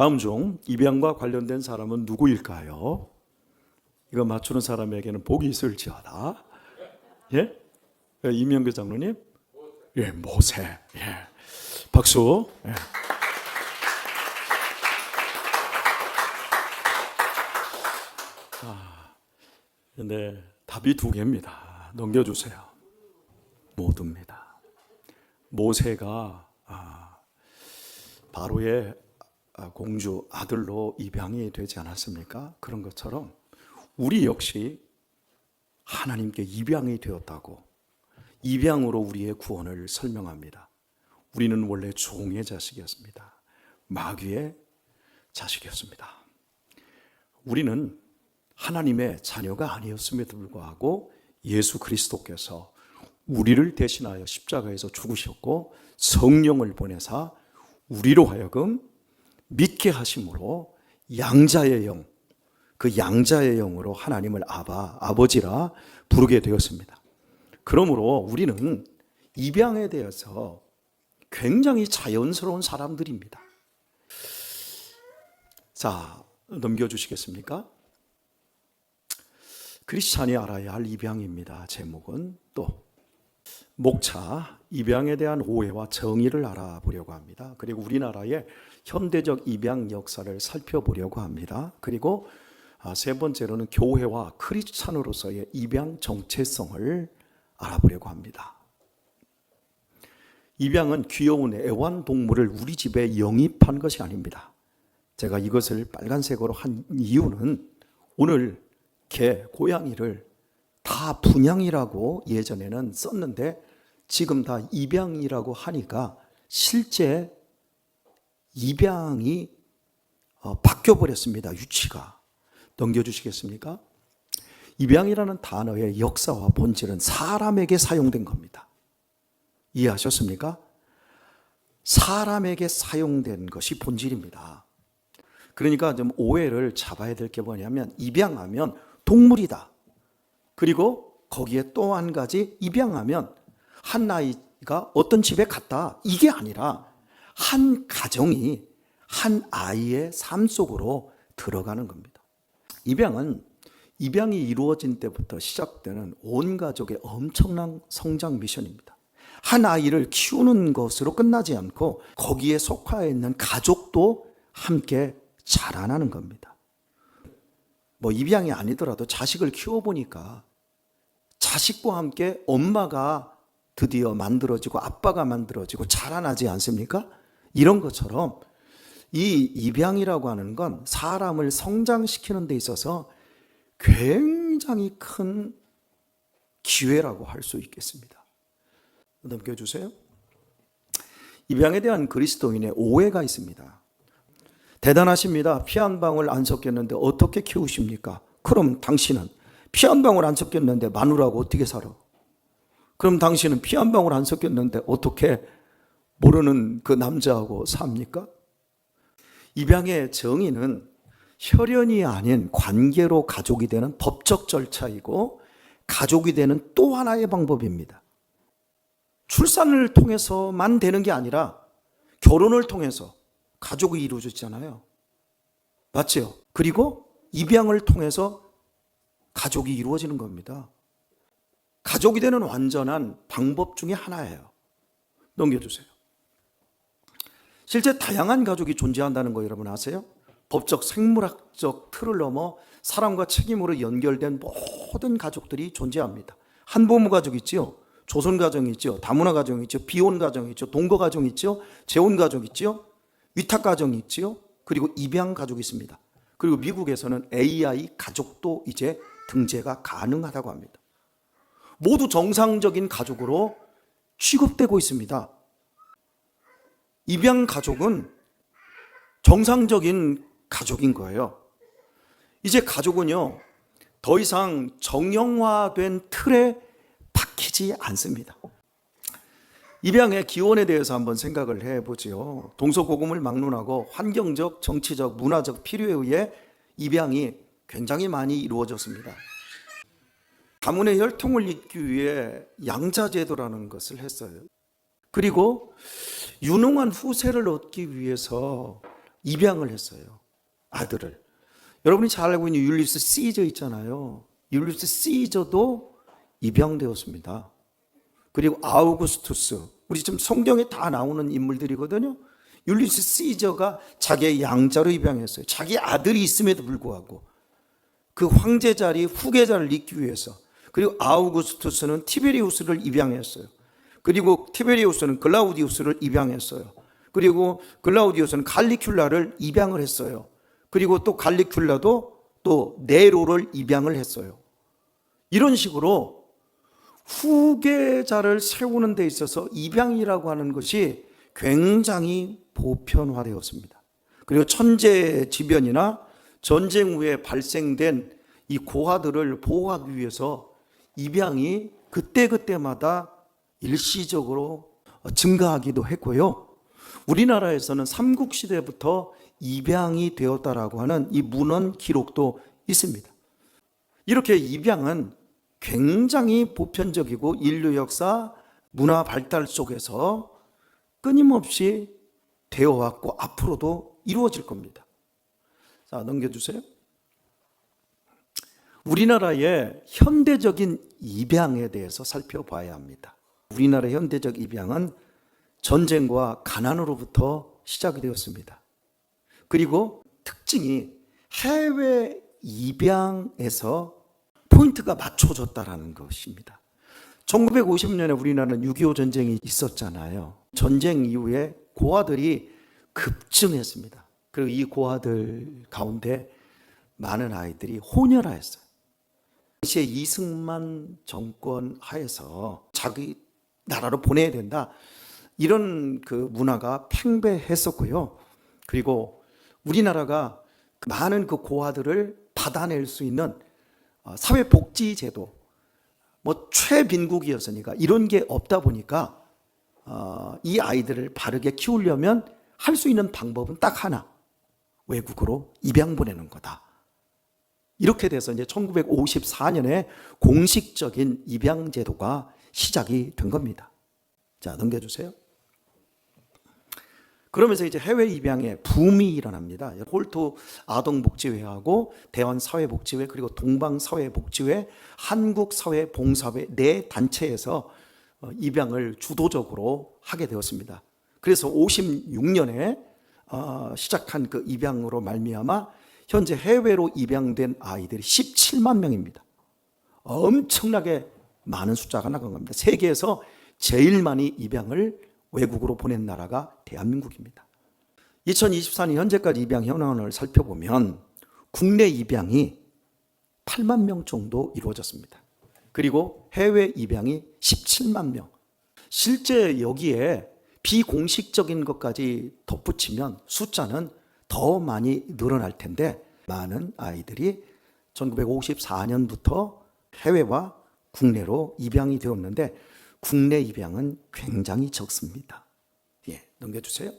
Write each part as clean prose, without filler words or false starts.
다음 중 입양과 관련된 사람은 누구일까요? 이거 맞추는 사람에게는 복이 있을지어다. 예? 이명규 장로님? 예, 모세. 예. 박수. 예. 근데 답이 두 개입니다. 넘겨주세요. 모두입니다. 모세가 바로의 공주 아들로 입양이 되지 않았습니까? 그런 것처럼 우리 역시 하나님께 입양이 되었다고 입양으로 우리의 구원을 설명합니다. 우리는 원래 종의 자식이었습니다. 마귀의 자식이었습니다. 우리는 하나님의 자녀가 아니었음에도 불구하고 예수 그리스도께서 우리를 대신하여 십자가에서 죽으셨고 성령을 보내사 우리로 하여금 믿게 하심으로 양자의 영, 그 양자의 영으로 하나님을 아버지라 부르게 되었습니다. 그러므로 우리는 입양에 대해서 굉장히 자연스러운 사람들입니다. 자, 넘겨주시겠습니까? 크리스찬이 알아야 할 입양입니다. 제목은 또 목차, 입양에 대한 오해와 정의를 알아보려고 합니다. 그리고 우리나라의 현대적 입양 역사를 살펴보려고 합니다. 그리고 세 번째로는 교회와 크리스찬으로서의 입양 정체성을 알아보려고 합니다. 입양은 귀여운 애완동물을 우리 집에 영입한 것이 아닙니다. 제가 이것을 빨간색으로 한 이유는 오늘 개, 고양이를 다 분양이라고 예전에는 썼는데 지금 다 입양이라고 하니까 실제 입양이 바뀌어버렸습니다. 유치가. 넘겨주시겠습니까? 입양이라는 단어의 역사와 본질은 사람에게 사용된 겁니다. 이해하셨습니까? 사람에게 사용된 것이 본질입니다. 그러니까 좀 오해를 잡아야 될 게 뭐냐면 입양하면 동물이다. 그리고 거기에 또 한 가지 입양하면 한 아이가 어떤 집에 갔다. 이게 아니라 한 가정이 한 아이의 삶 속으로 들어가는 겁니다. 입양이 이루어진 때부터 시작되는 온 가족의 엄청난 성장 미션입니다. 한 아이를 키우는 것으로 끝나지 않고 거기에 속하여 있는 가족도 함께 자라나는 겁니다. 뭐 입양이 아니더라도 자식을 키워보니까 자식과 함께 엄마가 드디어 만들어지고 아빠가 만들어지고 자라나지 않습니까? 이런 것처럼 이 입양이라고 하는 건 사람을 성장시키는 데 있어서 굉장히 큰 기회라고 할 수 있겠습니다. 넘겨주세요. 입양에 대한 그리스도인의 오해가 있습니다. 대단하십니다. 피 한 방울 안 섞였는데 어떻게 키우십니까? 그럼 당신은 피 한 방울 안 섞였는데 마누라하고 어떻게 살아? 그럼 당신은 피 한 방울 안 섞였는데 어떻게 모르는 그 남자하고 삽니까? 입양의 정의는 혈연이 아닌 관계로 가족이 되는 법적 절차이고 가족이 되는 또 하나의 방법입니다. 출산을 통해서만 되는 게 아니라 결혼을 통해서 가족이 이루어졌잖아요. 맞죠? 그리고 입양을 통해서 가족이 이루어지는 겁니다. 가족이 되는 완전한 방법 중에 하나예요. 넘겨주세요. 실제 다양한 가족이 존재한다는 거 여러분 아세요? 법적 생물학적 틀을 넘어 사랑과 책임으로 연결된 모든 가족들이 존재합니다. 한부모 가족 있지요. 조선 가정 있죠. 다문화 가정 있죠. 비혼 가정 있죠. 동거 가정 있죠. 재혼 가족 있죠. 위탁 가정 있지요. 그리고 입양 가족이 있습니다. 그리고 미국에서는 AI 가족도 이제 등재가 가능하다고 합니다. 모두 정상적인 가족으로 취급되고 있습니다. 입양 가족은 정상적인 가족인 거예요. 이제 가족은요, 더 이상 정형화된 틀에 박히지 않습니다. 입양의 기원에 대해서 한번 생각을 해보죠. 동서고금을 막론하고 환경적, 정치적, 문화적 필요에 의해 입양이 굉장히 많이 이루어졌습니다. 가문의 혈통을 잇기 위해 양자제도라는 것을 했어요. 그리고 유능한 후세를 얻기 위해서 입양을 했어요. 아들을. 여러분이 잘 알고 있는 율리우스 시저 있잖아요. 율리우스 시저도 입양되었습니다. 그리고 아우구스투스, 우리 지금 성경에 다 나오는 인물들이거든요. 율리우스 시저가 자기의 양자로 입양했어요. 자기 아들이 있음에도 불구하고 그 황제 자리 후계자를 잇기 위해서. 그리고 아우구스투스는 티베리우스를 입양했어요. 그리고 티베리우스는 글라우디우스를 입양했어요. 그리고 글라우디우스는 갈리큘라를 입양을 했어요. 그리고 또 갈리큘라도 또 네로를 입양을 했어요. 이런 식으로 후계자를 세우는 데 있어서 입양이라고 하는 것이 굉장히 보편화되었습니다. 그리고 천재지변이나 전쟁 후에 발생된 이 고아들을 보호하기 위해서 입양이 그때그때마다 일시적으로 증가하기도 했고요. 우리나라에서는 삼국시대부터 입양이 되었다라고 하는 이 문헌 기록도 있습니다. 이렇게 입양은 굉장히 보편적이고 인류 역사 문화 발달 속에서 끊임없이 되어왔고 앞으로도 이루어질 겁니다. 자, 넘겨주세요. 우리나라의 현대적인 입양에 대해서 살펴봐야 합니다. 우리나라의 현대적 입양은 전쟁과 가난으로부터 시작이 되었습니다. 그리고 특징이 해외 입양에서 포인트가 맞춰졌다는 것입니다. 1950년에 우리나라는 6.25 전쟁이 있었잖아요. 전쟁 이후에 고아들이 급증했습니다. 그리고 이 고아들 가운데 많은 아이들이 혼혈하였어요. 당시에 이승만 정권 하에서 자기 나라로 보내야 된다, 이런 그 문화가 팽배했었고요. 그리고 우리나라가 많은 그 고아들을 받아낼 수 있는 사회복지제도, 최빈국이었으니까 이런 게 없다 보니까 이 아이들을 바르게 키우려면 할 수 있는 방법은 딱 하나, 외국으로 입양 보내는 거다. 이렇게 돼서 이제 1954년에 공식적인 입양 제도가 시작이 된 겁니다. 자, 넘겨주세요. 그러면서 이제 해외 입양의 붐이 일어납니다. 홀트 아동복지회하고 대한사회복지회, 그리고 동방사회복지회, 한국사회봉사회 네 단체에서 입양을 주도적으로 하게 되었습니다. 그래서 56년에 시작한 그 입양으로 말미암아 현재 해외로 입양된 아이들이 17만 명입니다. 엄청나게 많은 숫자가 나간 겁니다. 세계에서 제일 많이 입양을 외국으로 보낸 나라가 대한민국입니다. 2024년 현재까지 입양 현황을 살펴보면 국내 입양이 8만 명 정도 이루어졌습니다. 그리고 해외 입양이 17만 명. 실제 여기에 비공식적인 것까지 덧붙이면 숫자는 더 많이 늘어날 텐데, 많은 아이들이 1954년부터 해외와 국내로 입양이 되었는데 국내 입양은 굉장히 적습니다. 예, 넘겨주세요.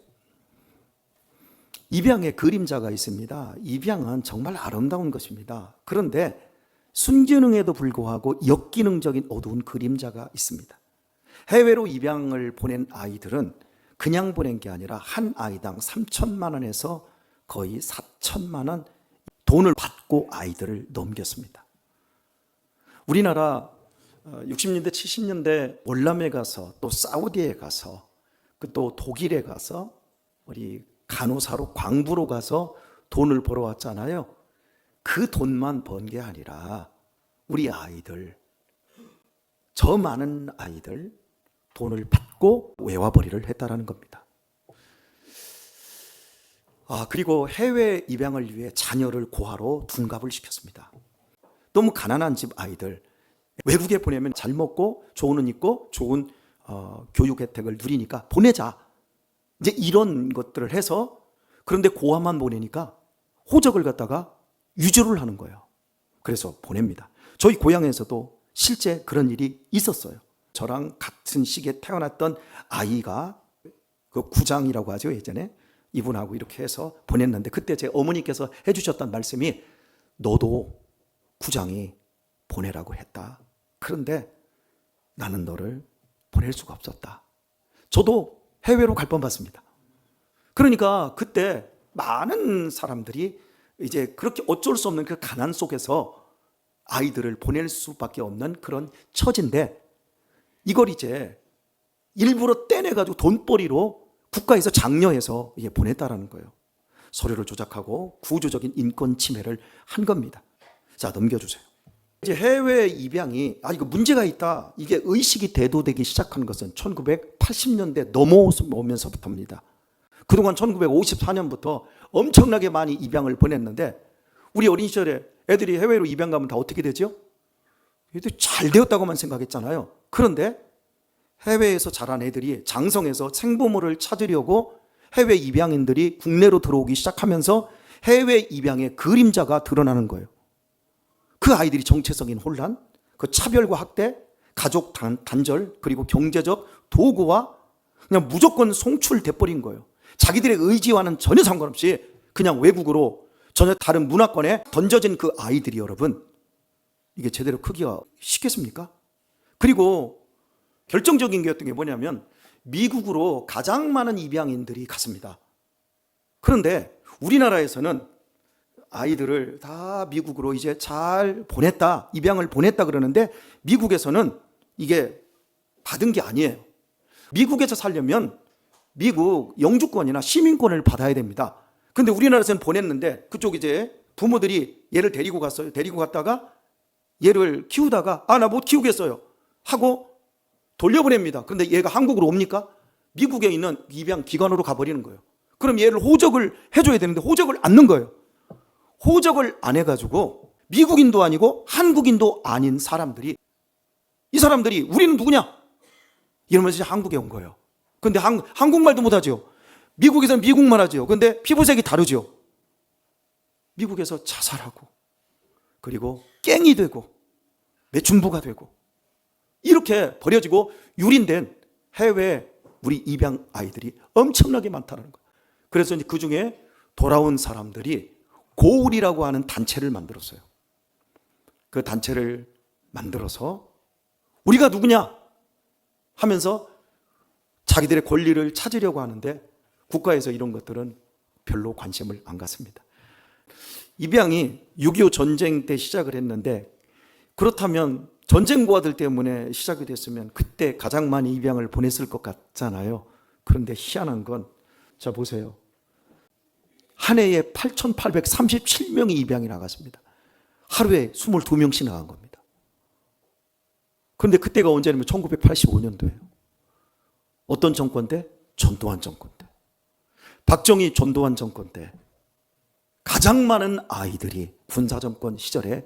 입양의 그림자가 있습니다. 입양은 정말 아름다운 것입니다. 그런데 순기능에도 불구하고 역기능적인 어두운 그림자가 있습니다. 해외로 입양을 보낸 아이들은 그냥 보낸 게 아니라 한 아이당 3천만 원에서 거의 4천만 원 돈을 받고 아이들을 넘겼습니다. 우리나라 60년대 70년대 월남에 가서, 또 사우디에 가서, 또 독일에 가서, 우리 간호사로 광부로 가서 돈을 벌어왔잖아요. 그 돈만 번 게 아니라 우리 아이들, 저 많은 아이들 돈을 받고 외화벌이를 했다라는 겁니다. 그리고 해외 입양을 위해 자녀를 고아로 둔갑을 시켰습니다. 너무 가난한 집 아이들 외국에 보내면 잘 먹고 좋은 옷 입고 좋은 교육 혜택을 누리니까 보내자, 이제 이런 것들을 해서, 그런데 고아만 보내니까 호적을 갖다가 위조를 하는 거예요. 그래서 보냅니다. 저희 고향에서도 실제 그런 일이 있었어요. 저랑 같은 시기에 태어났던 아이가, 그 구장이라고 하죠, 예전에. 이분하고 이렇게 해서 보냈는데, 그때 제 어머니께서 해주셨던 말씀이 너도 구장이 보내라고 했다. 그런데 나는 너를 보낼 수가 없었다. 저도 해외로 갈 뻔 봤습니다. 그러니까 그때 많은 사람들이 이제 그렇게 어쩔 수 없는 그 가난 속에서 아이들을 보낼 수밖에 없는 그런 처지인데, 이걸 이제 일부러 떼내가지고 돈벌이로 국가에서 장려해서 보냈다라는 거예요. 서류를 조작하고 구조적인 인권 침해를 한 겁니다. 자, 넘겨주세요. 이제 해외 입양이 이거 문제가 있다, 이게 의식이 대두되기 시작한 것은 1980년대 넘어오면서부터입니다. 그동안 1954년부터 엄청나게 많이 입양을 보냈는데, 우리 어린 시절에 애들이 해외로 입양 가면 다 어떻게 되죠? 애들이 잘 되었다고만 생각했잖아요. 그런데 해외에서 자란 애들이 장성해서 생부모를 찾으려고 해외 입양인들이 국내로 들어오기 시작하면서 해외 입양의 그림자가 드러나는 거예요. 그 아이들이 정체성인 혼란, 그 차별과 학대, 가족 단절, 그리고 경제적 도구와 그냥 무조건 송출돼 버린 거예요. 자기들의 의지와는 전혀 상관없이 그냥 외국으로 전혀 다른 문화권에 던져진 그 아이들이, 여러분, 이게 제대로 크기가 쉽겠습니까? 그리고 결정적인 게 어떤 게 뭐냐면, 미국으로 가장 많은 입양인들이 갔습니다. 그런데 우리나라에서는 아이들을 다 미국으로 이제 잘 보냈다, 입양을 보냈다 그러는데, 미국에서는 이게 받은 게 아니에요. 미국에서 살려면 미국 영주권이나 시민권을 받아야 됩니다. 근데 우리나라에서는 보냈는데, 그쪽 이제 부모들이 얘를 데리고 갔어요. 데리고 갔다가 얘를 키우다가 나 못 키우겠어요 하고 돌려보냅니다. 그런데 얘가 한국으로 옵니까? 미국에 있는 입양 기관으로 가버리는 거예요. 그럼 얘를 호적을 해줘야 되는데 호적을 안 넣은 거예요. 호적을 안 해가지고 미국인도 아니고 한국인도 아닌 사람들이, 이 사람들이 우리는 누구냐? 이러면서 한국에 온 거예요. 근데 한국말도 못하죠. 미국에서는 미국말 하죠. 근데 피부색이 다르죠. 미국에서 자살하고, 그리고 깽이 되고, 매춘부가 되고, 이렇게 버려지고 유린된 해외 우리 입양 아이들이 엄청나게 많다는 거예요. 그래서 그 중에 돌아온 사람들이 고울이라고 하는 단체를 만들었어요. 그 단체를 만들어서 우리가 누구냐 하면서 자기들의 권리를 찾으려고 하는데, 국가에서 이런 것들은 별로 관심을 안 갖습니다. 입양이 6.25 전쟁 때 시작을 했는데, 그렇다면 전쟁 고아들 때문에 시작이 됐으면 그때 가장 많이 입양을 보냈을 것 같잖아요. 그런데 희한한 건, 자 보세요. 한 해에 8,837명이 입양이 나갔습니다. 하루에 22명씩 나간 겁니다. 그런데 그때가 언제냐면 1985년도예요. 어떤 정권 때? 전두환 정권 때. 박정희 전두환 정권 때 가장 많은 아이들이 군사정권 시절에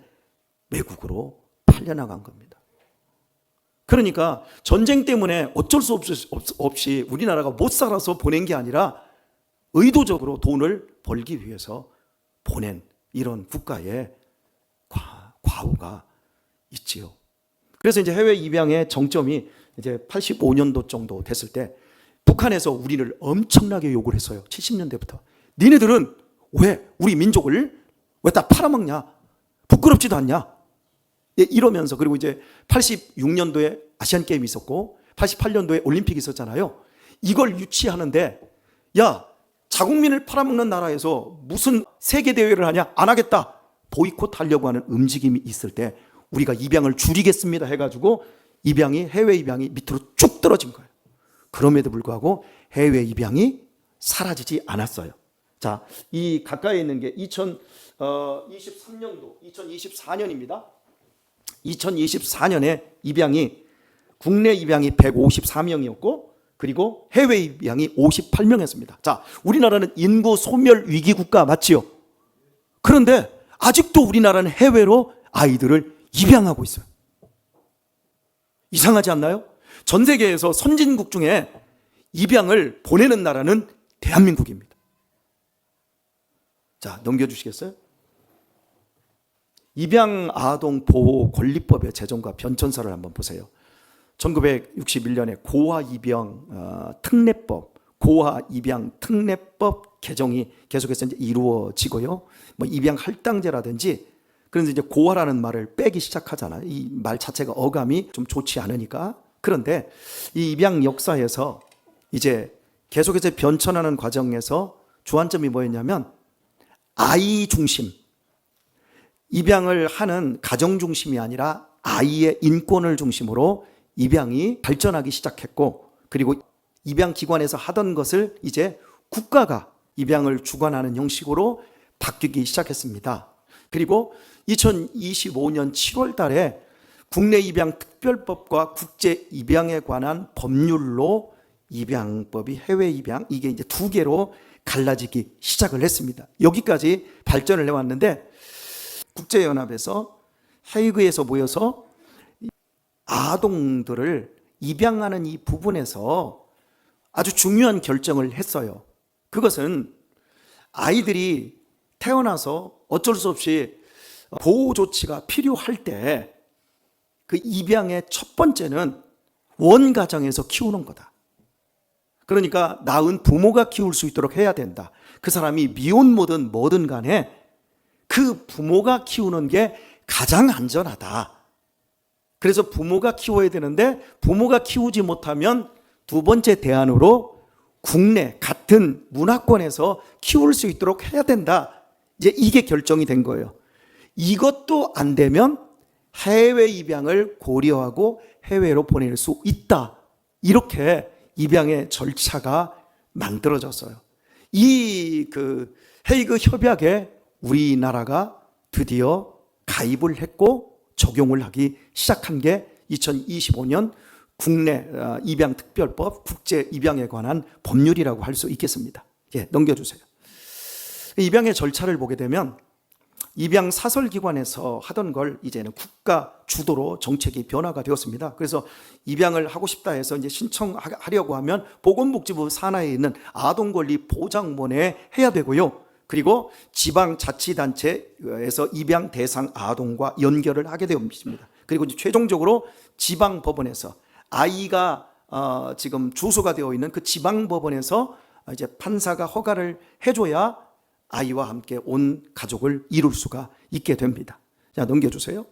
외국으로 팔려나간 겁니다. 그러니까 전쟁 때문에 어쩔 수 없이 우리나라가 못 살아서 보낸 게 아니라 의도적으로 돈을 벌기 위해서 보낸 이런 국가의 과오가 있지요. 그래서 이제 해외 입양의 정점이 이제 85년도 정도 됐을 때 북한에서 우리를 엄청나게 욕을 했어요. 70년대부터. 니네들은 왜 우리 민족을 왜 다 팔아먹냐? 부끄럽지도 않냐? 이러면서, 그리고 이제 86년도에 아시안게임이 있었고 88년도에 올림픽이 있었잖아요. 이걸 유치하는데, 야, 자국민을 팔아먹는 나라에서 무슨 세계대회를 하냐? 안 하겠다. 보이콧 하려고 하는 움직임이 있을 때 우리가 입양을 줄이겠습니다 해가지고 해외 입양이 밑으로 쭉 떨어진 거예요. 그럼에도 불구하고 해외 입양이 사라지지 않았어요. 자, 이 가까이에 있는 게 2023년도, 2024년입니다. 2024년에 국내 입양이 154명이었고, 그리고 해외 입양이 58명이었습니다. 자, 우리나라는 인구 소멸 위기 국가 맞지요? 그런데 아직도 우리나라는 해외로 아이들을 입양하고 있어요. 이상하지 않나요? 전 세계에서 선진국 중에 입양을 보내는 나라는 대한민국입니다. 자, 넘겨주시겠어요? 입양 아동 보호 권리법의 제정과 변천사를 한번 보세요. 1961년에 고아 입양 특례법 개정이 계속해서 이제 이루어지고요. 뭐 입양 할당제라든지, 그래서 이제 고아라는 말을 빼기 시작하잖아요. 이 말 자체가 어감이 좀 좋지 않으니까. 그런데 이 입양 역사에서 이제 계속해서 변천하는 과정에서 주안점이 뭐였냐면 아이 중심, 입양을 하는 가정 중심이 아니라 아이의 인권을 중심으로 입양이 발전하기 시작했고, 그리고 입양기관에서 하던 것을 이제 국가가 입양을 주관하는 형식으로 바뀌기 시작했습니다. 그리고 2025년 7월 달에 국내 입양 특별법과 국제 입양에 관한 법률로 입양법이 해외 입양, 이게 이제 두 개로 갈라지기 시작을 했습니다. 여기까지 발전을 해왔는데, 국제연합에서 헤이그에서 모여서 아동들을 입양하는 이 부분에서 아주 중요한 결정을 했어요. 그것은 아이들이 태어나서 어쩔 수 없이 보호 조치가 필요할 때 그 입양의 첫 번째는 원가정에서 키우는 거다. 그러니까 낳은 부모가 키울 수 있도록 해야 된다. 그 사람이 미혼모든 뭐든 간에 그 부모가 키우는 게 가장 안전하다. 그래서 부모가 키워야 되는데, 부모가 키우지 못하면 두 번째 대안으로 국내 같은 문화권에서 키울 수 있도록 해야 된다. 이제 이게 결정이 된 거예요. 이것도 안 되면 해외 입양을 고려하고 해외로 보낼 수 있다. 이렇게 입양의 절차가 만들어졌어요. 이 헤이그 협약에 우리나라가 드디어 가입을 했고 적용을 하기 시작한 게 2025년 국내 입양특별법, 국제 입양에 관한 법률이라고 할 수 있겠습니다. 예, 넘겨주세요. 입양의 절차를 보게 되면 입양 사설기관에서 하던 걸 이제는 국가 주도로 정책이 변화가 되었습니다. 그래서 입양을 하고 싶다 해서 이제 신청하려고 하면 보건복지부 산하에 있는 아동권리보장원에 해야 되고요. 그리고 지방자치단체에서 입양 대상 아동과 연결을 하게 되었습니다. 그리고 이제 최종적으로 지방법원에서 아이가 지금 주소가 되어 있는 그 지방법원에서 이제 판사가 허가를 해줘야 아이와 함께 온 가족을 이룰 수가 있게 됩니다. 자, 넘겨주세요.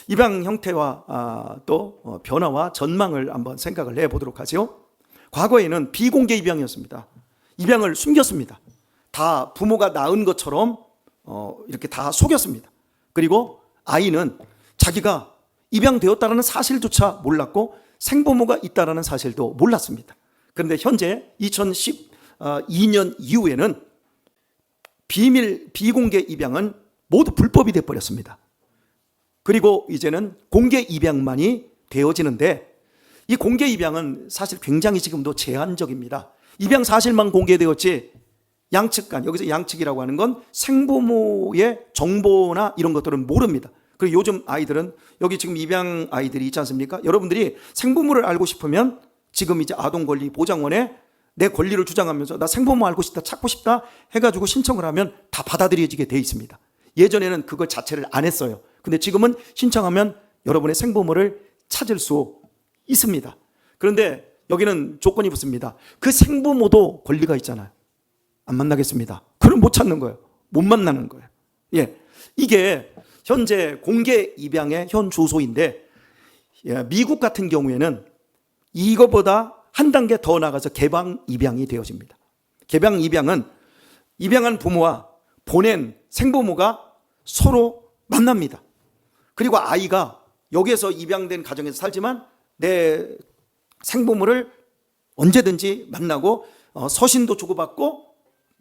입양 형태와 또 변화와 전망을 한번 생각을 해보도록 하죠. 과거에는 비공개 입양이었습니다. 입양을 숨겼습니다. 다 부모가 낳은 것처럼 이렇게 다 속였습니다. 그리고 아이는 자기가 입양되었다는 사실조차 몰랐고 생부모가 있다는 사실도 몰랐습니다. 그런데 현재 2012년 이후에는 비공개 입양은 모두 불법이 되어버렸습니다. 그리고 이제는 공개 입양만이 되어지는데, 이 공개 입양은 사실 굉장히 지금도 제한적입니다. 입양 사실만 공개되었지 양측 간, 여기서 양측이라고 하는 건 생부모의 정보나 이런 것들은 모릅니다. 그리고 요즘 아이들은, 여기 지금 입양 아이들이 있지 않습니까? 여러분들이 생부모를 알고 싶으면 지금 이제 아동권리보장원에 내 권리를 주장하면서 나 생부모 알고 싶다, 찾고 싶다 해가지고 신청을 하면 다 받아들여지게 돼 있습니다. 예전에는 그걸 자체를 안 했어요. 근데 지금은 신청하면 여러분의 생부모를 찾을 수 있습니다. 그런데 여기는 조건이 붙습니다. 그 생부모도 권리가 있잖아요. 안 만나겠습니다. 그럼 못 찾는 거예요. 못 만나는 거예요. 예, 이게 현재 공개 입양의 현 주소인데, 미국 같은 경우에는 이거보다 한 단계 더 나가서 개방 입양이 되어집니다. 개방 입양은 입양한 부모와 보낸 생부모가 서로 만납니다. 그리고 아이가 여기에서 입양된 가정에서 살지만 내 생부모를 언제든지 만나고 서신도 주고받고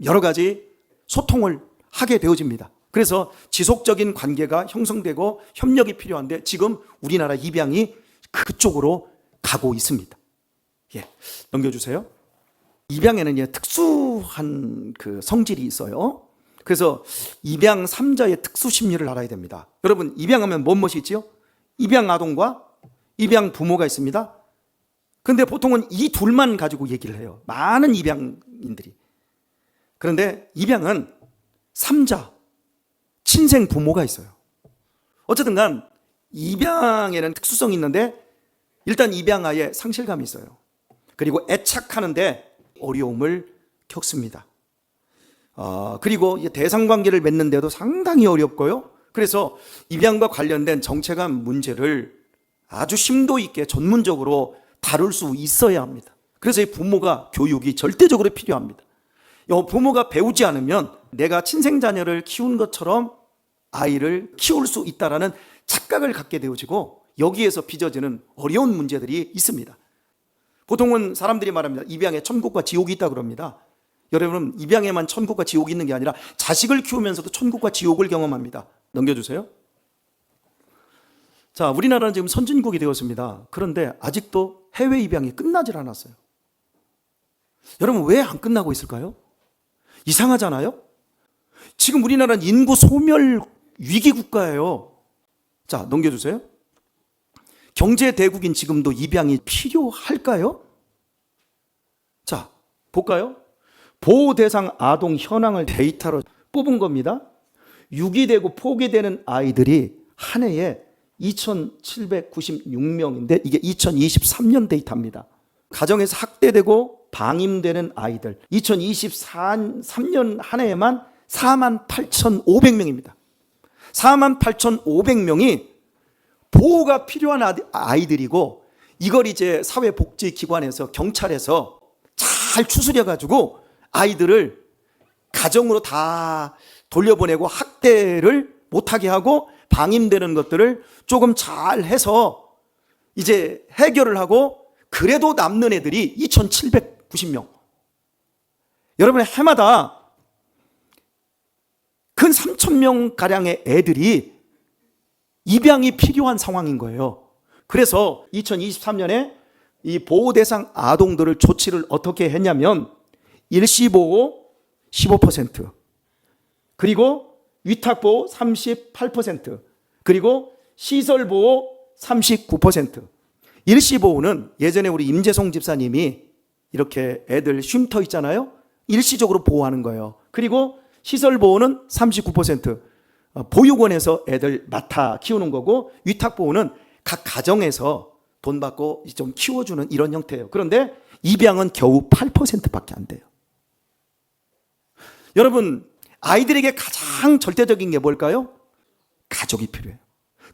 여러 가지 소통을 하게 되어집니다. 그래서 지속적인 관계가 형성되고 협력이 필요한데, 지금 우리나라 입양이 그쪽으로 가고 있습니다. 예, 넘겨주세요. 입양에는 특수한 그 성질이 있어요. 그래서 입양 3자의 특수 심리를 알아야 됩니다. 여러분, 입양하면 무엇이 있지요? 입양 아동과 입양 부모가 있습니다. 그런데 보통은 이 둘만 가지고 얘기를 해요. 많은 입양인들이. 그런데 입양은 3자, 친생 부모가 있어요. 어쨌든 간 입양에는 특수성이 있는데, 일단 입양아에 상실감이 있어요. 그리고 애착하는데 어려움을 겪습니다. 그리고 대상관계를 맺는데도 상당히 어렵고요. 그래서 입양과 관련된 정체감 문제를 아주 심도 있게 전문적으로 다룰 수 있어야 합니다. 그래서 이 부모가 교육이 절대적으로 필요합니다. 부모가 배우지 않으면 내가 친생자녀를 키운 것처럼 아이를 키울 수 있다라는 착각을 갖게 되어지고 여기에서 빚어지는 어려운 문제들이 있습니다. 보통은 사람들이 말합니다. 입양에 천국과 지옥이 있다 그럽니다. 여러분, 입양에만 천국과 지옥이 있는 게 아니라 자식을 키우면서도 천국과 지옥을 경험합니다. 넘겨주세요. 자, 우리나라는 지금 선진국이 되었습니다. 그런데 아직도 해외 입양이 끝나질 않았어요. 여러분, 왜 안 끝나고 있을까요? 이상하잖아요? 지금 우리나라는 인구 소멸 위기 국가예요. 자, 넘겨주세요. 경제 대국인 지금도 입양이 필요할까요? 자, 볼까요? 보호 대상 아동 현황을 데이터로 뽑은 겁니다. 유기되고 포기되는 아이들이 한 해에 2,796명인데 이게 2023년 데이터입니다. 가정에서 학대되고 방임되는 아이들 2023년 한 해에만 48,500명입니다. 48,500명이 보호가 필요한 아이들이고 이걸 이제 사회복지기관에서 경찰에서 잘 추스려 가지고 아이들을 가정으로 다 돌려보내고 학대를 못하게 하고 방임되는 것들을 조금 잘 해서 이제 해결을 하고 그래도 남는 애들이 2,790명. 여러분, 해마다 근 3,000명 가량의 애들이 입양이 필요한 상황인 거예요. 그래서 2023년에 이 보호 대상 아동들을 조치를 어떻게 했냐면 일시보호 15%, 그리고 위탁보호 38%, 그리고 시설보호 39%. 일시보호는 예전에 우리 임재송 집사님이 이렇게 애들 쉼터 있잖아요. 일시적으로 보호하는 거예요. 그리고 시설보호는 39%, 보육원에서 애들 맡아 키우는 거고, 위탁보호는 각 가정에서 돈 받고 좀 키워주는 이런 형태예요. 그런데 입양은 겨우 8%밖에 안 돼요. 여러분, 아이들에게 가장 절대적인 게 뭘까요? 가족이 필요해요.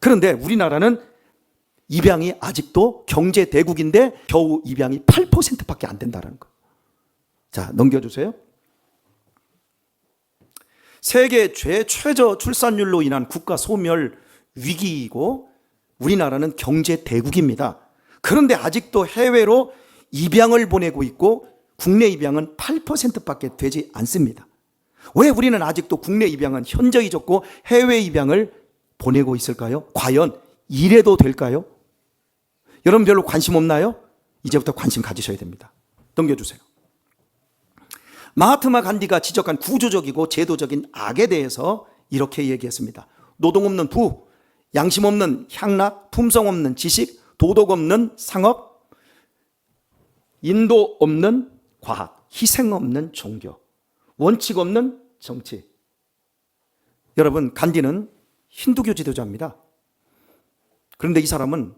그런데 우리나라는 입양이 아직도 경제 대국인데 겨우 입양이 8%밖에 안 된다는 거. 자, 넘겨주세요. 세계 최저 출산율로 인한 국가 소멸 위기이고 우리나라는 경제 대국입니다. 그런데 아직도 해외로 입양을 보내고 있고 국내 입양은 8%밖에 되지 않습니다. 왜 우리는 아직도 국내 입양은 현저히 적고 해외 입양을 보내고 있을까요? 과연 이래도 될까요? 여러분 별로 관심 없나요? 이제부터 관심 가지셔야 됩니다. 넘겨주세요. 마하트마 간디가 지적한 구조적이고 제도적인 악에 대해서 이렇게 얘기했습니다. 노동 없는 부, 양심 없는 향락, 품성 없는 지식, 도덕 없는 상업, 인도 없는 과학, 희생 없는 종교, 원칙 없는 정치. 여러분, 간디는 힌두교 지도자입니다. 그런데 이 사람은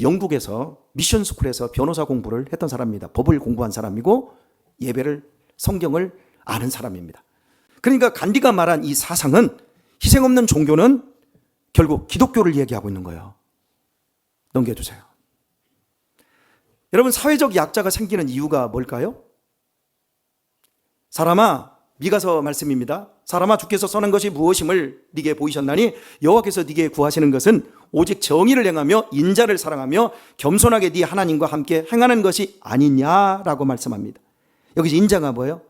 영국에서 미션 스쿨에서 변호사 공부를 했던 사람입니다. 법을 공부한 사람이고 예배를, 성경을 아는 사람입니다. 그러니까 간디가 말한 이 사상은, 희생 없는 종교는 결국 기독교를 얘기하고 있는 거예요. 넘겨주세요. 여러분, 사회적 약자가 생기는 이유가 뭘까요? 사람아, 미가서 말씀입니다. 사람아, 주께서 선한 것이 무엇임을 네게 보이셨나니 여호와께서 네게 구하시는 것은 오직 정의를 행하며 인자를 사랑하며 겸손하게 네 하나님과 함께 행하는 것이 아니냐라고 말씀합니다. 여기서 인자가 뭐예요?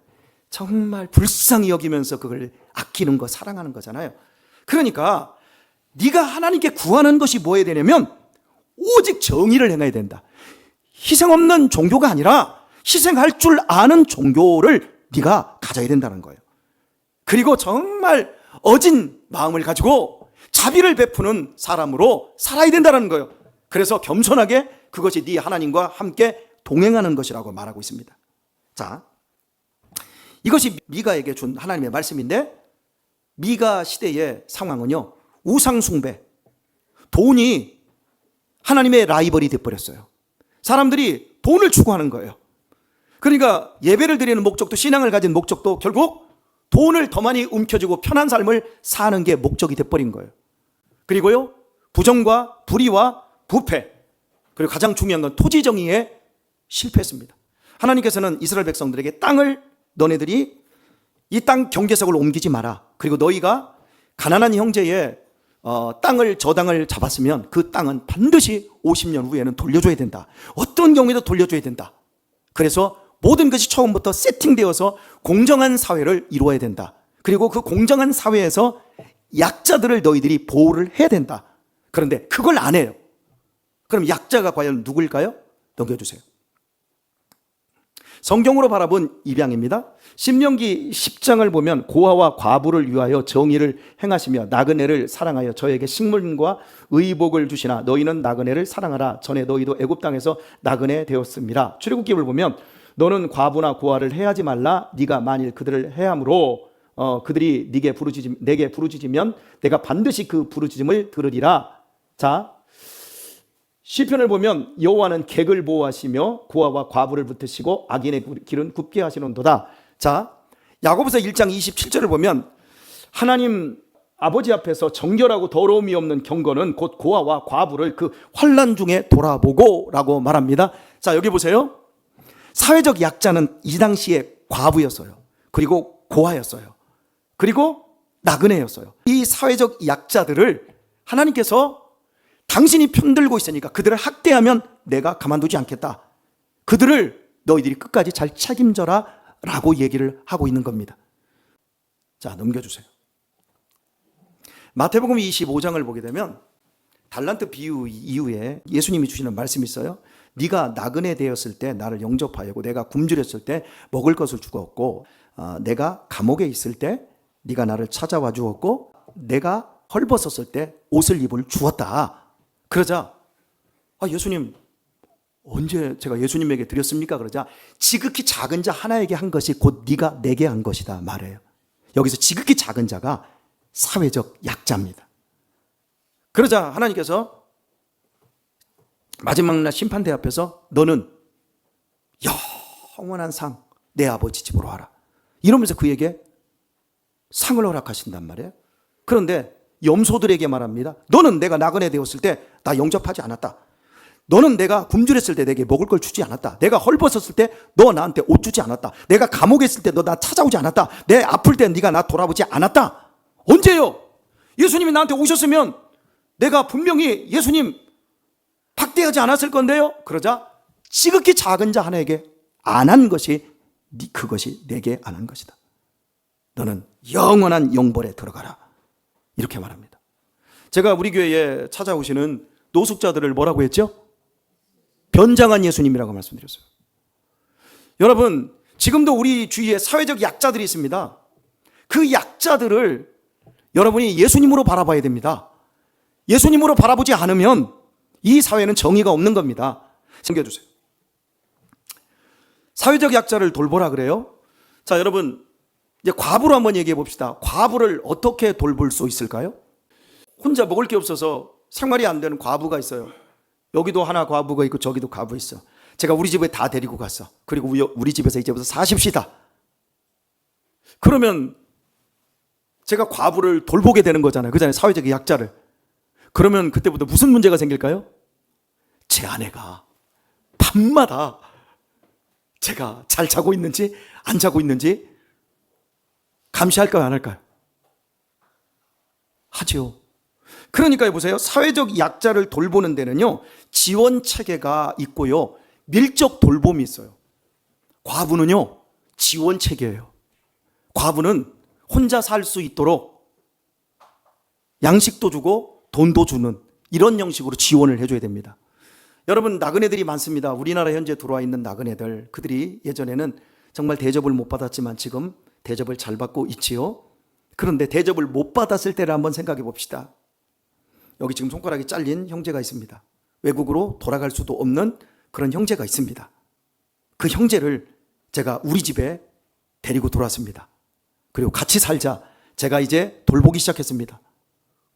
정말 불쌍히 여기면서 그걸 아끼는 거, 사랑하는 거잖아요. 그러니까 네가 하나님께 구하는 것이 뭐해야 되냐면 오직 정의를 행해야 된다. 희생 없는 종교가 아니라 희생할 줄 아는 종교를 네가 가져야 된다는 거예요. 그리고 정말 어진 마음을 가지고 자비를 베푸는 사람으로 살아야 된다는 거예요. 그래서 겸손하게 그것이 네 하나님과 함께 동행하는 것이라고 말하고 있습니다. 자, 이것이 미가에게 준 하나님의 말씀인데, 미가 시대의 상황은요, 우상 숭배, 돈이 하나님의 라이벌이 되어버렸어요. 사람들이 돈을 추구하는 거예요. 그러니까 예배를 드리는 목적도, 신앙을 가진 목적도 결국 돈을 더 많이 움켜쥐고 편한 삶을 사는 게 목적이 돼버린 거예요. 그리고요, 부정과 불의와 부패, 그리고 가장 중요한 건 토지 정의에 실패했습니다. 하나님께서는 이스라엘 백성들에게 땅을 너네들이 이 땅 경계석을 옮기지 마라. 그리고 너희가 가난한 형제의 저 땅을 잡았으면 그 땅은 반드시 50년 후에는 돌려줘야 된다. 어떤 경우에도 돌려줘야 된다. 그래서 모든 것이 처음부터 세팅되어서 공정한 사회를 이루어야 된다. 그리고 그 공정한 사회에서 약자들을 너희들이 보호를 해야 된다. 그런데 그걸 안 해요. 그럼 약자가 과연 누굴까요? 넘겨주세요. 성경으로 바라본 입양입니다. 신명기 10장을 보면 고아와 과부를 위하여 정의를 행하시며 나그네를 사랑하여 저에게 식물과 의복을 주시나 너희는 나그네를 사랑하라. 전에 너희도 애굽 땅에서 나그네 되었습니다. 출애굽기를 보면 너는 과부나 고아를 해하지 말라. 네가 만일 그들을 해함으로 그들이 내게 부르짖으면 내가 반드시 그 부르짖음을 들으리라. 자, 시편을 보면 여호와는 객을 보호하시며 고아와 과부를 붙드시고 악인의 길은 굽게 하시는도다. 자, 야고보서 1장 27절을 보면 하나님 아버지 앞에서 정결하고 더러움이 없는 경건은 곧 고아와 과부를 그 환난 중에 돌아보고 라고 말합니다. 자, 여기 보세요. 사회적 약자는 이 당시에 과부였어요. 그리고 고아였어요. 그리고 나그네였어요. 이 사회적 약자들을 하나님께서 당신이 편들고 있으니까 그들을 학대하면 내가 가만두지 않겠다. 그들을 너희들이 끝까지 잘 책임져라 라고 얘기를 하고 있는 겁니다. 자, 넘겨주세요. 마태복음 25장을 보게 되면 달란트 비유 이후에 예수님이 주시는 말씀이 있어요. 네가 나그네 되었을 때 나를 영접하였고 내가 굶주렸을 때 먹을 것을 주었고 내가 감옥에 있을 때 네가 나를 찾아와 주었고 내가 헐벗었을 때 옷을 입을 주었다. 그러자 예수님 언제 제가 예수님에게 드렸습니까? 그러자 지극히 작은 자 하나에게 한 것이 곧 네가 내게 한 것이다 말해요. 여기서 지극히 작은 자가 사회적 약자입니다. 그러자 하나님께서 마지막 날 심판대 앞에서 너는 영원한 상 내 아버지 집으로 와라 이러면서 그에게 상을 허락하신단 말이에요. 그런데 염소들에게 말합니다. 너는 내가 나그네 되었을 때 나 영접하지 않았다. 너는 내가 굶주렸을 때 내게 먹을 걸 주지 않았다. 내가 헐벗었을 때 너 나한테 옷 주지 않았다. 내가 감옥에 있을 때 너 나 찾아오지 않았다. 내 아플 때 네가 나 돌아보지 않았다. 언제요? 예수님이 나한테 오셨으면 내가 분명히 예수님 박대하지 않았을 건데요. 그러자 지극히 작은 자 하나에게 안 한 것이 그것이 내게 안 한 것이다. 너는 영원한 영벌에 들어가라. 이렇게 말합니다. 제가 우리 교회에 찾아오시는 노숙자들을 뭐라고 했죠? 변장한 예수님이라고 말씀드렸어요. 여러분, 지금도 우리 주위에 사회적 약자들이 있습니다. 그 약자들을 여러분이 예수님으로 바라봐야 됩니다. 예수님으로 바라보지 않으면 이 사회는 정의가 없는 겁니다. 챙겨주세요. 사회적 약자를 돌보라 그래요. 자, 여러분 이제 과부로 한번 얘기해 봅시다. 과부를 어떻게 돌볼 수 있을까요? 혼자 먹을 게 없어서 생활이 안 되는 과부가 있어요. 여기도 하나 과부가 있고 저기도 과부 있어. 제가 우리 집에 다 데리고 갔어. 그리고 우리 집에서 이제부터 사십시다. 그러면 제가 과부를 돌보게 되는 거잖아요. 그잖아요. 사회적 약자를. 그러면 그때부터 무슨 문제가 생길까요? 제 아내가 밤마다 제가 잘 자고 있는지 안 자고 있는지 감시할까요? 안 할까요? 하죠. 그러니까 보세요. 사회적 약자를 돌보는 데는요, 지원 체계가 있고요, 밀접 돌봄이 있어요. 과부는요, 지원 체계예요. 과부는 혼자 살 수 있도록 양식도 주고 돈도 주는 이런 형식으로 지원을 해줘야 됩니다. 여러분, 나그네들이 많습니다. 우리나라 현재 들어와 있는 나그네들, 그들이 예전에는 정말 대접을 못 받았지만 지금 대접을 잘 받고 있지요. 그런데 대접을 못 받았을 때를 한번 생각해 봅시다. 여기 지금 손가락이 잘린 형제가 있습니다. 외국으로 돌아갈 수도 없는 그런 형제가 있습니다. 그 형제를 제가 우리 집에 데리고 돌아왔습니다. 그리고 같이 살자. 제가 이제 돌보기 시작했습니다.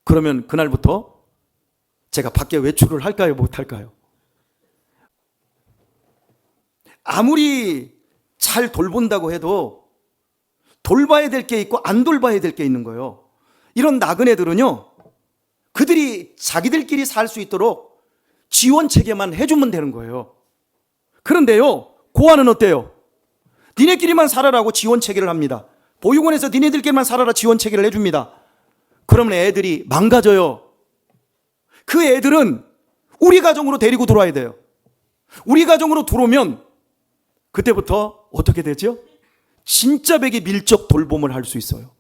그러면 그날부터 제가 밖에 외출을 할까요? 못 할까요? 아무리 잘 돌본다고 해도 돌봐야 될 게 있고 안 돌봐야 될 게 있는 거예요. 이런 나그네들은요, 그들이 자기들끼리 살 수 있도록 지원 체계만 해주면 되는 거예요. 그런데요, 고아는 어때요? 니네끼리만 살아라고 지원 체계를 합니다. 보육원에서 니네들끼리만 살아라 지원 체계를 해줍니다. 그러면 애들이 망가져요. 그 애들은 우리 가정으로 데리고 들어와야 돼요. 우리 가정으로 들어오면 그때부터 어떻게 되죠? 진짜 백의 밀접 돌봄을 할 수 있어요.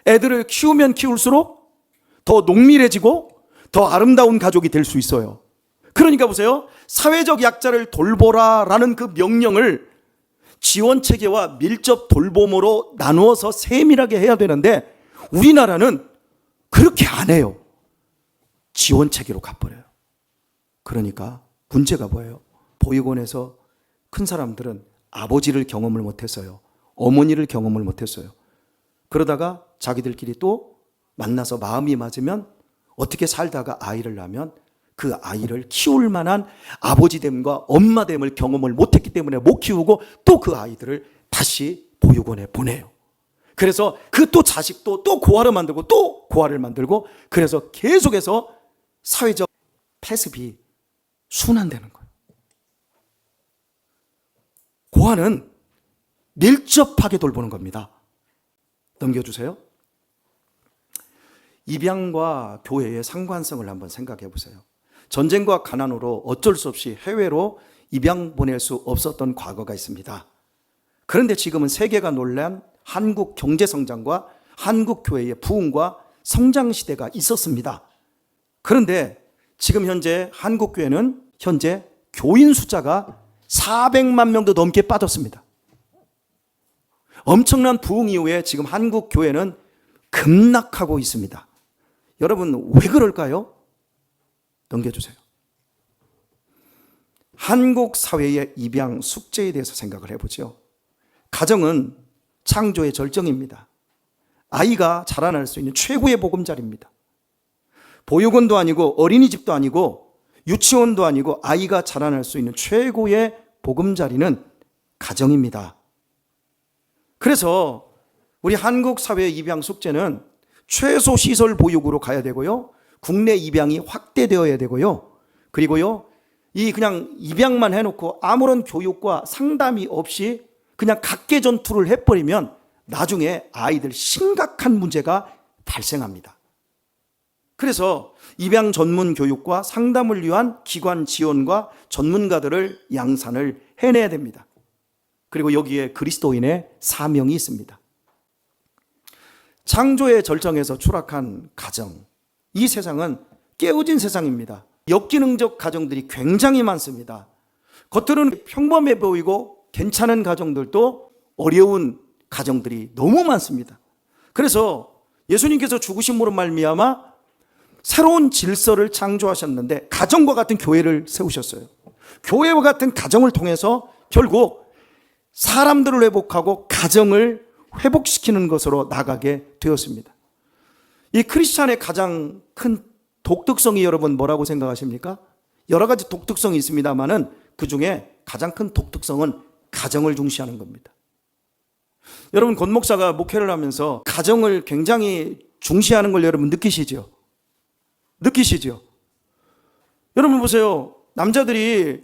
애들을 키우면 키울수록 더 농밀해지고 더 아름다운 가족이 될 수 있어요. 그러니까 보세요. 사회적 약자를 돌보라라는 그 명령을 지원체계와 밀접 돌봄으로 나누어서 세밀하게 해야 되는데 우리나라는 그렇게 안 해요. 지원체계로 가버려요. 그러니까 문제가 뭐예요? 보육원에서 큰 사람들은 아버지를 경험을 못했어요. 어머니를 경험을 못했어요. 그러다가 자기들끼리 또 만나서 마음이 맞으면 어떻게 살다가 아이를 낳으면 그 아이를 키울 만한 아버지됨과 엄마됨을 경험을 못했기 때문에 못 키우고 또 그 아이들을 다시 보육원에 보내요. 그래서 그 또 자식도 또 고아를 만들고 또 고아를 만들고 그래서 계속해서 사회적 폐습이 순환되는 거예요. 고아는 밀접하게 돌보는 겁니다. 넘겨주세요. 입양과 교회의 상관성을 한번 생각해 보세요. 전쟁과 가난으로 어쩔 수 없이 해외로 입양 보낼 수 없었던 과거가 있습니다. 그런데 지금은 세계가 놀란 한국 경제 성장과 한국 교회의 부흥과 성장 시대가 있었습니다. 그런데 지금 현재 한국 교회는 현재 교인 숫자가 400만 명도 넘게 빠졌습니다. 엄청난 부흥 이후에 지금 한국 교회는 급락하고 있습니다. 여러분 왜 그럴까요? 넘겨주세요. 한국 사회의 입양 숙제에 대해서 생각을 해보죠. 가정은 창조의 절정입니다. 아이가 자라날 수 있는 최고의 보금자리입니다. 보육원도 아니고 어린이집도 아니고 유치원도 아니고 아이가 자라날 수 있는 최고의 보금자리는 가정입니다. 그래서 우리 한국 사회의 입양 숙제는 최소 시설 보육으로 가야 되고요. 국내 입양이 확대되어야 되고요. 그리고요, 그냥 입양만 해놓고 아무런 교육과 상담이 없이 그냥 각계 전투를 해버리면 나중에 아이들 심각한 문제가 발생합니다. 그래서 입양 전문 교육과 상담을 위한 기관 지원과 전문가들을 양산을 해내야 됩니다. 그리고 여기에 그리스도인의 사명이 있습니다. 창조의 절정에서 추락한 가정, 이 세상은 깨어진 세상입니다. 역기능적 가정들이 굉장히 많습니다. 겉으로는 평범해 보이고 괜찮은 가정들도 어려운 가정들이 너무 많습니다. 그래서 예수님께서 죽으심으로 말미암아 새로운 질서를 창조하셨는데 가정과 같은 교회를 세우셨어요. 교회와 같은 가정을 통해서 결국 사람들을 회복하고 가정을 회복시키는 것으로 나가게 되었습니다. 이 크리스찬의 가장 큰 독특성이 여러분 뭐라고 생각하십니까? 여러 가지 독특성이 있습니다만은 그 중에 가장 큰 독특성은 가정을 중시하는 겁니다. 여러분 권 목사가 목회를 하면서 가정을 굉장히 중시하는 걸 여러분 느끼시죠? 여러분 보세요. 남자들이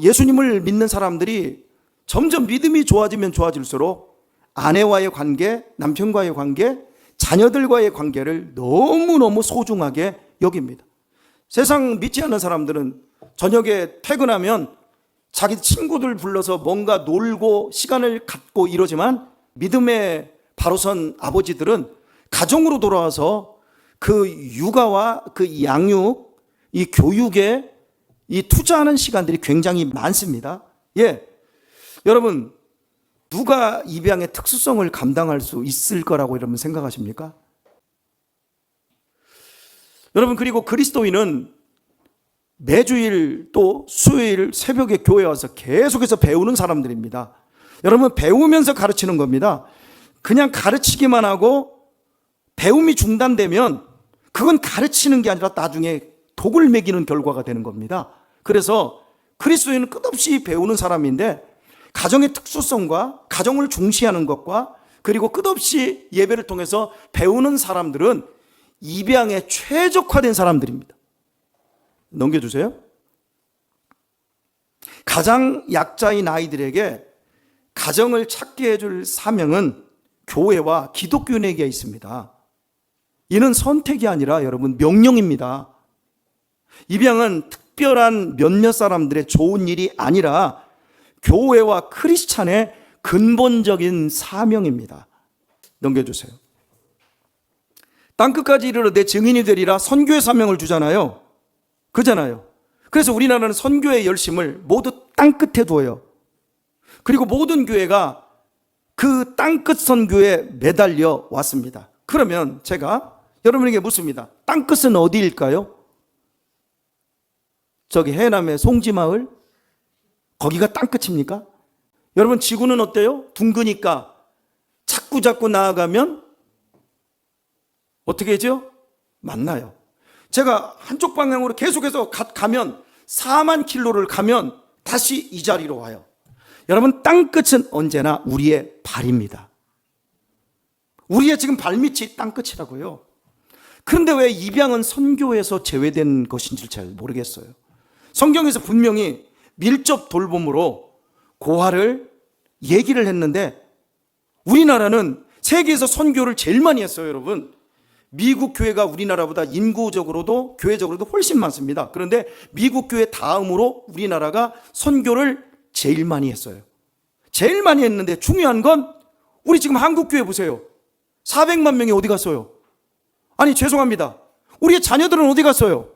예수님을 믿는 사람들이 점점 믿음이 좋아지면 좋아질수록 아내와의 관계, 남편과의 관계, 자녀들과의 관계를 너무너무 소중하게 여깁니다. 세상 믿지 않는 사람들은 저녁에 퇴근하면 자기 친구들 불러서 뭔가 놀고 시간을 갖고 이러지만 믿음의 바로선 아버지들은 가정으로 돌아와서 그 육아와 그 양육, 이 교육에 이 투자하는 시간들이 굉장히 많습니다. 여러분 누가 입양의 특수성을 감당할 수 있을 거라고 여러분 생각하십니까? 여러분 그리고 그리스도인은 매주일 또 수요일 새벽에 교회에 와서 계속해서 배우는 사람들입니다. 여러분 배우면서 가르치는 겁니다. 그냥 가르치기만 하고 배움이 중단되면 그건 가르치는 게 아니라 나중에 독을 매기는 결과가 되는 겁니다. 그래서 그리스도인은 끝없이 배우는 사람인데 가정의 특수성과 가정을 중시하는 것과 그리고 끝없이 예배를 통해서 배우는 사람들은 입양에 최적화된 사람들입니다. 넘겨주세요. 가장 약자인 아이들에게 가정을 찾게 해줄 사명은 교회와 기독교인에게 있습니다. 이는 선택이 아니라 여러분 명령입니다. 입양은 특별한 몇몇 사람들의 좋은 일이 아니라 교회와 크리스찬의 근본적인 사명입니다. 넘겨주세요. 땅끝까지 이르러 내 증인이 되리라 선교의 사명을 주잖아요. 그잖아요. 그래서 우리나라는 선교의 열심을 모두 땅끝에 두어요. 그리고 모든 교회가 그 땅끝 선교에 매달려 왔습니다. 그러면 제가 여러분에게 묻습니다. 땅끝은 어디일까요? 저기 해남의 송지마을? 거기가 땅끝입니까? 여러분 지구는 어때요? 둥그니까 자꾸 나아가면 어떻게 하죠? 만나요. 제가 한쪽 방향으로 계속해서 가면 4만 킬로를 가면 다시 이 자리로 와요. 여러분 땅끝은 언제나 우리의 발입니다. 우리의 지금 발밑이 땅끝이라고요. 그런데 왜 입양은 선교에서 제외된 것인지 잘 모르겠어요. 성경에서 분명히 밀접 돌봄으로 고아를 얘기를 했는데 우리나라는 세계에서 선교를 제일 많이 했어요, 여러분. 미국 교회가 우리나라보다 인구적으로도 교회적으로도 훨씬 많습니다. 그런데 미국 교회 다음으로 우리나라가 선교를 제일 많이 했어요. 제일 많이 했는데 중요한 건 우리 지금 한국 교회 보세요. 400만 명이 어디 갔어요? 아니 죄송합니다. 우리의 자녀들은 어디 갔어요?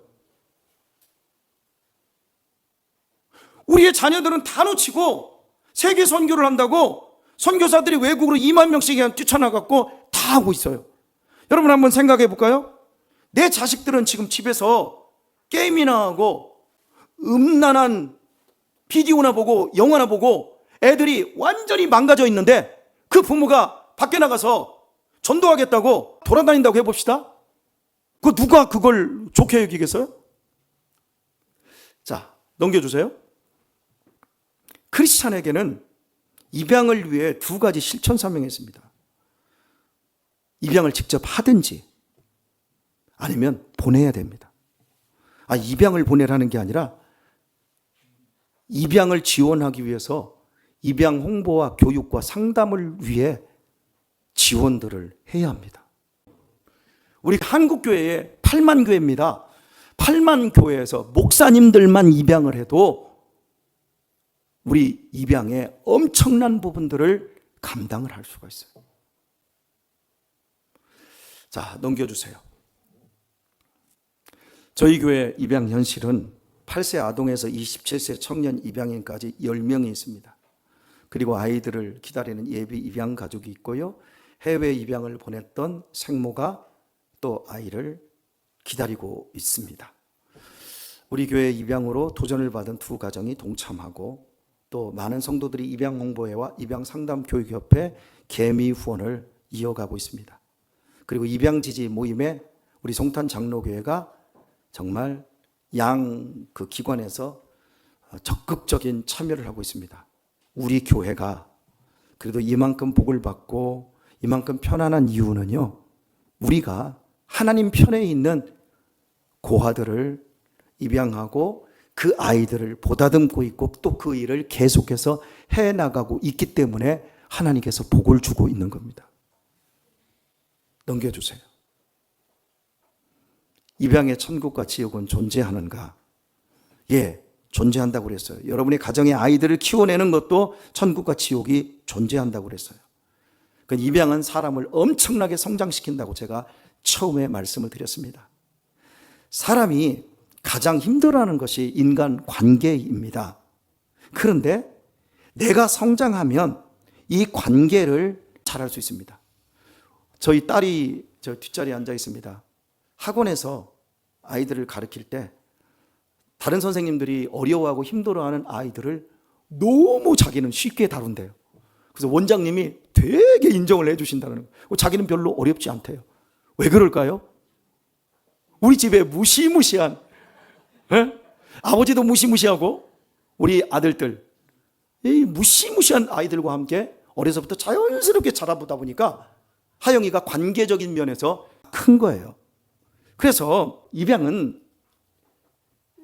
우리의 자녀들은 다 놓치고 세계 선교를 한다고 선교사들이 외국으로 2만 명씩 그냥 뛰쳐나갔고 다 하고 있어요. 여러분 한번 생각해 볼까요? 내 자식들은 지금 집에서 게임이나 하고 음란한 비디오나 보고 영화나 보고 애들이 완전히 망가져 있는데 그 부모가 밖에 나가서 전도하겠다고 돌아다닌다고 해봅시다. 그 누가 그걸 좋게 여기겠어요? 자, 넘겨주세요. 크리스찬에게는 입양을 위해 두 가지 실천 사명이 있습니다. 입양을 직접 하든지 아니면 보내야 됩니다. 입양을 보내라는 게 아니라 입양을 지원하기 위해서 입양 홍보와 교육과 상담을 위해 지원들을 해야 합니다. 우리 한국교회에 8만 교회입니다. 8만 교회에서 목사님들만 입양을 해도 우리 입양의 엄청난 부분들을 감당을 할 수가 있어요. 자, 넘겨주세요. 저희 교회 입양 현실은 8세 아동에서 27세 청년 입양인까지 10명이 있습니다. 그리고 아이들을 기다리는 예비 입양 가족이 있고요. 해외 입양을 보냈던 생모가 또 아이를 기다리고 있습니다. 우리 교회 입양으로 도전을 받은 두 가정이 동참하고 또 많은 성도들이 입양 홍보회와 입양 상담 교육협회 개미 후원을 이어가고 있습니다. 그리고 입양 지지 모임에 우리 송탄 장로교회가 정말 그 기관에서 적극적인 참여를 하고 있습니다. 우리 교회가 그래도 이만큼 복을 받고 이만큼 편안한 이유는요, 우리가 하나님 편에 있는 고아들을 입양하고 그 아이들을 보다듬고 있고 또 그 일을 계속해서 해나가고 있기 때문에 하나님께서 복을 주고 있는 겁니다. 넘겨주세요. 입양의 천국과 지옥은 존재하는가? 예, 존재한다고 그랬어요. 여러분의 가정의 아이들을 키워내는 것도 천국과 지옥이 존재한다고 그랬어요. 그러니까 입양은 사람을 엄청나게 성장시킨다고 제가 처음에 말씀을 드렸습니다. 사람이 가장 힘들어하는 것이 인간 관계입니다. 그런데 내가 성장하면 이 관계를 잘할 수 있습니다. 저희 딸이 저 뒷자리에 앉아 있습니다. 학원에서 아이들을 가르칠 때 다른 선생님들이 어려워하고 힘들어하는 아이들을 너무 자기는 쉽게 다룬대요. 그래서 원장님이 되게 인정을 해주신다는 거예요. 자기는 별로 어렵지 않대요. 왜 그럴까요? 우리 집에 무시무시한 아버지도 무시무시하고 우리 아들들 이 무시무시한 아이들과 함께 어려서부터 자연스럽게 자라보다 보니까 하영이가 관계적인 면에서 큰 거예요. 그래서 입양은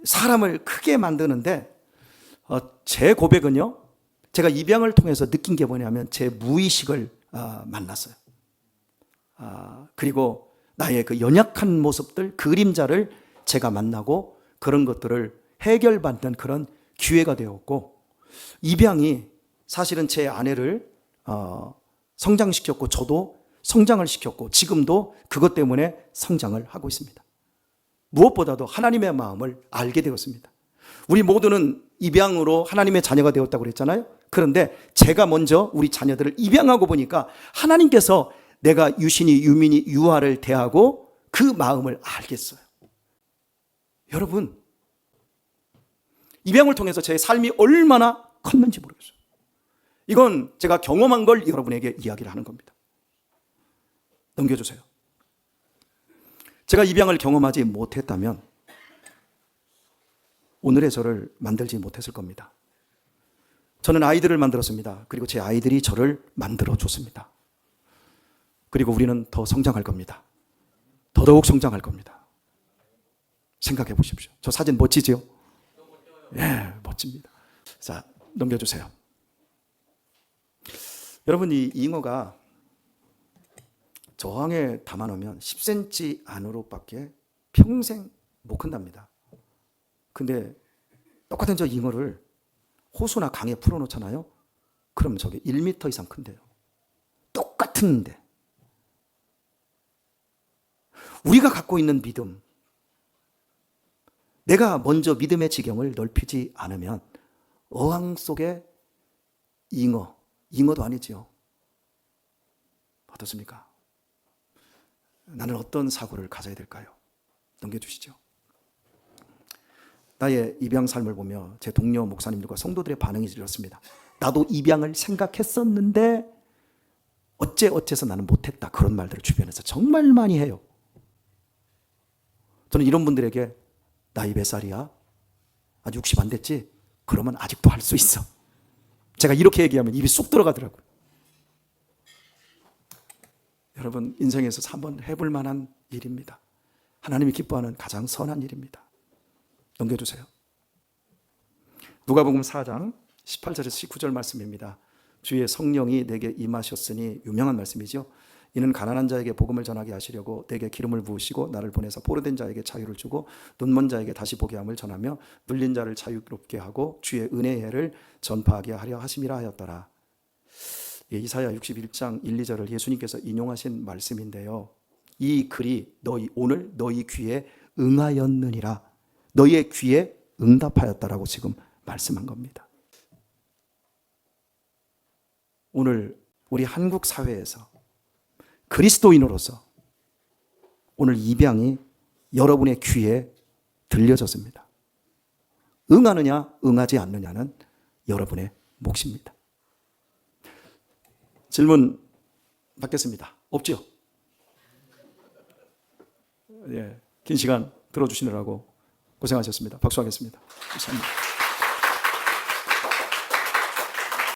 사람을 크게 만드는데 제 고백은요, 제가 입양을 통해서 느낀 게 뭐냐면 제 무의식을 만났어요. 그리고 나의 그 연약한 모습들, 그림자를 제가 만나고 그런 것들을 해결받는 그런 기회가 되었고, 입양이 사실은 제 아내를 성장시켰고 저도 성장을 시켰고 지금도 그것 때문에 성장을 하고 있습니다. 무엇보다도 하나님의 마음을 알게 되었습니다. 우리 모두는 입양으로 하나님의 자녀가 되었다고 그랬잖아요. 그런데 제가 먼저 우리 자녀들을 입양하고 보니까 하나님께서 내가 유신이, 유민이, 유아를 대하고 그 마음을 알겠어요. 여러분, 입양을 통해서 제 삶이 얼마나 컸는지 모르겠어요. 이건 제가 경험한 걸 여러분에게 이야기를 하는 겁니다. 넘겨주세요. 제가 입양을 경험하지 못했다면 오늘의 저를 만들지 못했을 겁니다. 저는 아이들을 만들었습니다. 그리고 제 아이들이 저를 만들어줬습니다. 그리고 우리는 더 성장할 겁니다. 더더욱 성장할 겁니다. 생각해 보십시오. 저 사진 멋지지요? 예, 멋집니다. 자, 넘겨주세요. 여러분, 이 잉어가 저항에 담아놓으면 10cm 안으로밖에 평생 못 큰답니다. 근데 똑같은 저 잉어를 호수나 강에 풀어놓잖아요. 그럼 저게 1m 이상 큰대요. 똑같은데. 우리가 갖고 있는 믿음, 내가 먼저 믿음의 지경을 넓히지 않으면 어항 속에 잉어도 아니지요. 어떻습니까? 나는 어떤 사고를 가져야 될까요? 넘겨주시죠. 나의 입양 삶을 보며 제 동료 목사님들과 성도들의 반응이 이렇습니다. 나도 입양을 생각했었는데 어째서 나는 못했다. 그런 말들을 주변에서 정말 많이 해요. 저는 이런 분들에게 나이 몇 살이야? 아직 60 안 됐지? 그러면 아직도 할 수 있어. 제가 이렇게 얘기하면 입이 쑥 들어가더라고요. 여러분, 인생에서 한번 해볼 만한 일입니다. 하나님이 기뻐하는 가장 선한 일입니다. 넘겨주세요. 누가복음 4장 18절에서 19절 말씀입니다. 주의 성령이 내게 임하셨으니, 유명한 말씀이죠. 이는 가난한 자에게 복음을 전하게 하시려고 내게 기름을 부으시고 나를 보내서 포로된 자에게 자유를 주고 눈먼 자에게 다시 보게 함을 전하며 눌린 자를 자유롭게 하고 주의 은혜의 해를 전파하게 하려 하심이라 하였더라. 이사야 61장 1, 2절을 예수님께서 인용하신 말씀인데요. 이 글이 오늘 너희 귀에 응하였느니라. 너희의 귀에 응답하였다라고 지금 말씀한 겁니다. 오늘 우리 한국 사회에서 그리스도인으로서 오늘 입양이 여러분의 귀에 들려졌습니다. 응하느냐 응하지 않느냐는 여러분의 몫입니다. 질문 받겠습니다. 없죠? 예, 긴 시간 들어주시느라고 고생하셨습니다. 박수하겠습니다. 감사합니다.